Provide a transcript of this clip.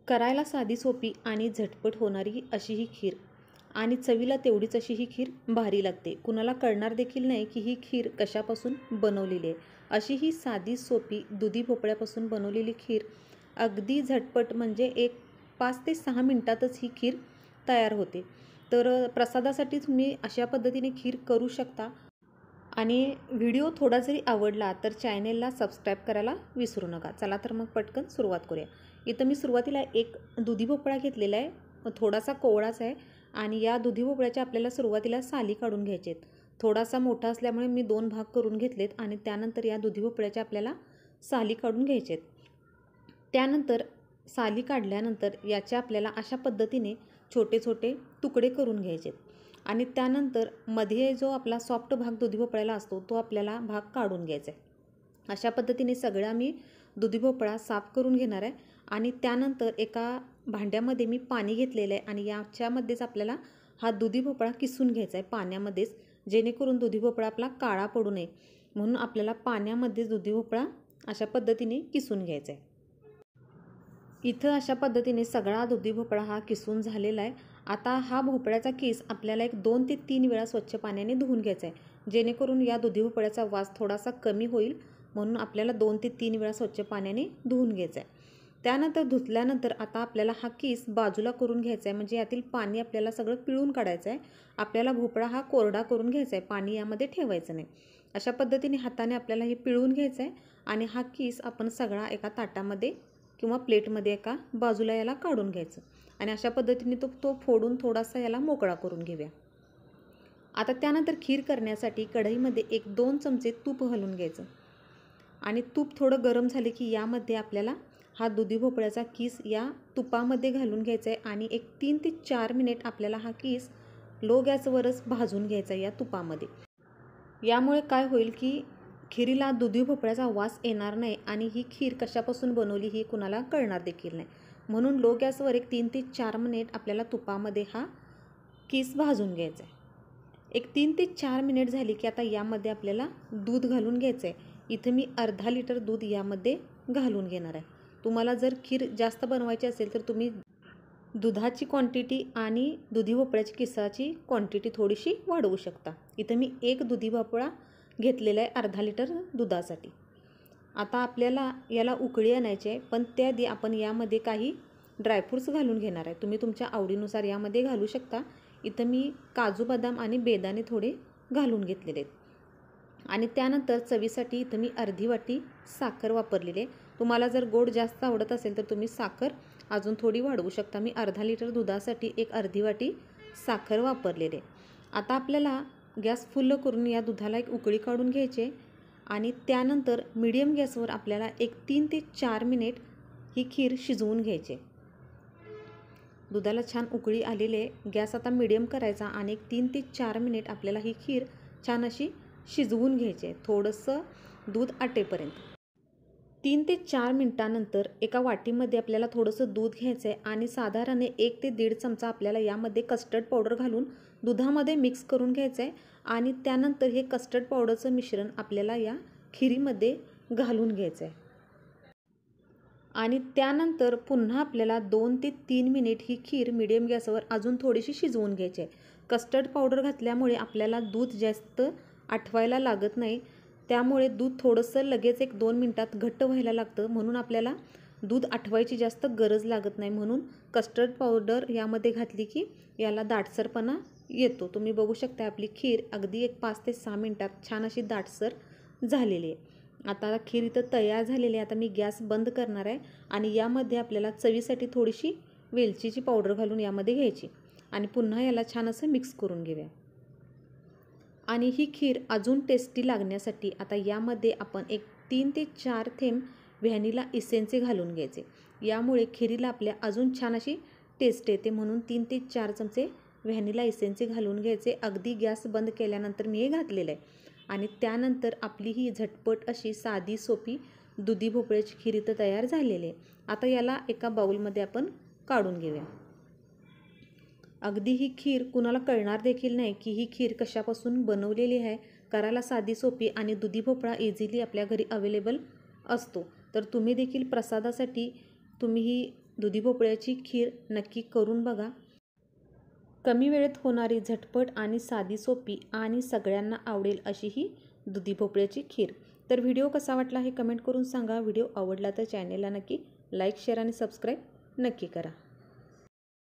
करायला साधी सोपी आणि झटपट होणारी अशी ही खीर आणि चवीला तेवढीच अशी ही खीर भारी लागते. कुणाला कळणार देखील नाही की ही खीर कशापासून बनवलेली आहे. अशी ही साधी सोपी दुधी भोपळ्यापासून बनवलेली खीर अगदी झटपट म्हणजे 5 ते 6 मिनिटातच ही खीर तयार होते. तर प्रसादासाठी तुम्ही अशा पद्धतीने खीर करू शकता. आणि व्हिडिओ थोडा जरी आवडला तर चॅनेलला सबस्क्राईब करायला विसरू नका. चला तर मग पटकन सुरुवात करूया. इथं मी सुरुवातीला एक दुधी भोपळा घेतलेला आहे, थोडासा कोवळाच आहे आणि या दुधी भोपळ्याच्या आपल्याला सुरुवातीला साली काढून घ्यायचे आहेत. थोडासा मोठा असल्यामुळे मी 2 भाग करून घेतलेत आणि त्यानंतर या दुधी भोपळ्याच्या आपल्याला साली काढून घ्यायचे आहेत. त्यानंतर साली काढल्यानंतर याच्या आपल्याला अशा पद्धतीने छोटे छोटे तुकडे करून घ्यायचे आहेत आणि त्यानंतर मध्ये जो आपला सॉफ्ट भाग दुधी भोपळ्याला असतो तो आपल्याला भाग काढून घ्यायचा आहे. अशा पद्धतीने सगळा मी दुधी भोपळा साफ करून घेणार आहे आणि त्यानंतर एका भांड्यामध्ये मी पाणी घेतलेलं आहे आणि याच्यामध्येच आपल्याला हा दुधी भोपळा किसून घ्यायचा आहे पाण्यामध्येच, जेणेकरून दुधी भोपळा आपला काळा पडू नये म्हणून आपल्याला पाण्यामध्येच दुधी भोपळा अशा पद्धतीने किसून घ्यायचा आहे. इथं अशा पद्धतीने सगळा दुधी भोपळा हा किसून झालेला आहे. आता हा भोपळ्याचा किस आपल्याला 2 ते 3 वेळा स्वच्छ पाण्याने धुवून घ्यायचा आहे, जेणेकरून या दुधी भोपळ्याचा वास थोडासा कमी होईल म्हणून आपल्याला 2 ते 3 वेळा स्वच्छ पाण्याने धुवून घ्यायचा आहे. त्यानंतर धुतल्यानंतर आता आपल्याला हा किस बाजूला करून घ्यायचा आहे, म्हणजे यातील पाणी आपल्याला सगळं पिळून काढायचं आहे. आपल्याला भोपळा हा कोरडा करून घ्यायचा आहे, पाणी यामध्ये ठेवायचं नाही. अशा पद्धतीने हाताने आपल्याला हे पिळून घ्यायचं आहे आणि हा किस आपण सगळा एका ताटामध्ये किंवा प्लेटमध्ये एका बाजूला याला काढून घ्यायचं आणि अशा पद्धतीने तो फोडून थोडासा याला मोकळा करून घेऊया. आता त्यानंतर खीर करण्यासाठी कढईमध्ये 1-2 चमचे तूप घालून घ्यायचं आणि तूप थोडं गरम झाले की यामध्ये आपल्याला हा दुधी भोपळ्याचा किस या तुपामध्ये घालून घ्यायचा आहे आणि 3 ते 4 मिनिट आपल्याला हा किस लो गॅसवरच भाजून घ्यायचा या तुपामध्ये. यामुळे काय होईल की खीरीला दुधी भोपळ्याचा वास येणार नाही आणि ही खीर कशापासून बनवली ही कुणाला कळणार देखील नाही. म्हणून लो गॅसवर 3 ते 4 मिनिट आपल्याला तुपामध्ये हा किस भाजून घ्यायचा आहे. 3 ते 4 मिनिट झाली की आता यामध्ये आपल्याला दूध घालून घ्यायचं आहे. इथे मी अर्धा लिटर दूध यामध्ये घालून घेणार आहे. तुम्हाला जर खीर जास्त बनवायची असेल तर तुम्ही दुधाची क्वांटिटी आणि दुधी भोपळ्याची किसाची क्वांटिटी थोडीशी वाढवू शकता. इथं मी 1 दुधी भोपळा घेतलेला आहे अर्धा लिटर दुधासाठी. आता आपल्याला याला उकळी आणायची आहे, पण त्याआधी आपण यामध्ये काही ड्रायफ्रूट्स घालून घेणार आहे. तुम्ही तुमच्या आवडीनुसार यामध्ये घालू शकता. इथं मी काजू बदाम आणि बेदाणे थोडे घालून घेतलेले आहेत आणि त्यानंतर चवीसाठी इथं मी अर्धी वाटी साखर वापरलेली आहे. तुम्हाला जर गोड जास्त आवडत असेल तर तुम्ही साखर अजून थोडी वाढवू शकता. मी अर्धा लिटर दुधासाठी अर्धी वाटी साखर वापरलेली आहे. आता आपल्याला गॅस फुल्ल करून या दुधाला उकळी काढून घ्यायची आणि त्यानंतर मीडियम गॅसवर आपल्याला 3 ते 4 मिनिट ही खीर शिजवून घ्यायची. दुधाला छान उकळी आलेली आहे. गॅस आता मीडियम करायचा आणि 3 ते 4 मिनिट आपल्याला ही खीर छान अशी शिजवून घ्यायची आहे, थोडंसं दूध आटेपर्यंत. 3 ते 4 मिनिटानंतर एका वाटीमध्ये आपल्याला थोडंसं दूध घ्यायचं आहे आणि साधारण 1 ते 1.5 चमचा आपल्याला यामध्ये कस्टर्ड पावडर घालून दुधामध्ये मिक्स करून घ्यायचं आहे आणि त्यानंतर हे कस्टर्ड पावडरचं मिश्रण आपल्याला या खिरीमध्ये घालून घ्यायचं आहे आणि त्यानंतर पुन्हा आपल्याला 2 ते 3 मिनिट ही खीर मीडियम गॅसवर अजून थोडीशी शिजवून घ्यायची आहे. कस्टर्ड पावडर घातल्यामुळे आपल्याला दूध जास्त आटवायला लागत नाही, त्यामुळे दूध थोडंसं लगेच 1-2 मिनिटात घट्ट व्हायला लागतं, म्हणून आपल्याला दूध आटवायची जास्त गरज लागत नाही. म्हणून कस्टर्ड पावडर यामध्ये घातली की याला दाटसरपणा येतो. तुम्ही बघू शकता आपली खीर अगदी 5 ते 6 मिनिटात छान अशी दाटसर झालेली आहे. आता खीर इथं तयार झालेली आहे. आता मी गॅस बंद करणार आहे आणि यामध्ये आपल्याला चवीसाठी थोडीशी वेलचीची पावडर घालून यामध्ये घ्यायची आणि पुन्हा याला छान असं मिक्स करून घेऊया. आणि ही खीर अजून टेस्टी लागण्यासाठी आता यामध्ये आपण 3 ते 4 थेंब व्हॅनिला इसेन्स घालून घ्यायचे. यामुळे खीरीला आपल्या अजून छान अशी टेस्ट येते, म्हणून 3 ते 4 चमचे व्हॅनिला इसेन्स घालून घ्यायचे. अगदी गॅस बंद केल्यानंतर मी हे घातलेलं आहे आणि त्यानंतर आपली ही झटपट अशी साधी सोपी दुधी भोपळ्याची खीर इथं तयार झालेली आहे. आता याला एका बाउलमध्ये आपण काढून घेऊया. अगदी ही खीर कुणाला कळणार देखील नाही की ही खीर कशापासून बनवलेली आहे. करायला साधी सोपी आणि दुधी भोपळा इझिली आपल्या घरी अवेलेबल असतो. तर तुम्ही देखील प्रसादासाठी तुम्ही ही दुधी भोपळ्याची खीर नक्की करून बघा. कमी वेळेत होणारी, झटपट आणि साधी सोपी आणि सगळ्यांना आवडेल अशी ही दुधी भोपळ्याची खीर. तर व्हिडिओ कसा वाटला हे कमेंट करून सांगा. व्हिडिओ आवडला तर चॅनेलला नक्की लाईक, शेअर आणि सबस्क्राईब नक्की करा.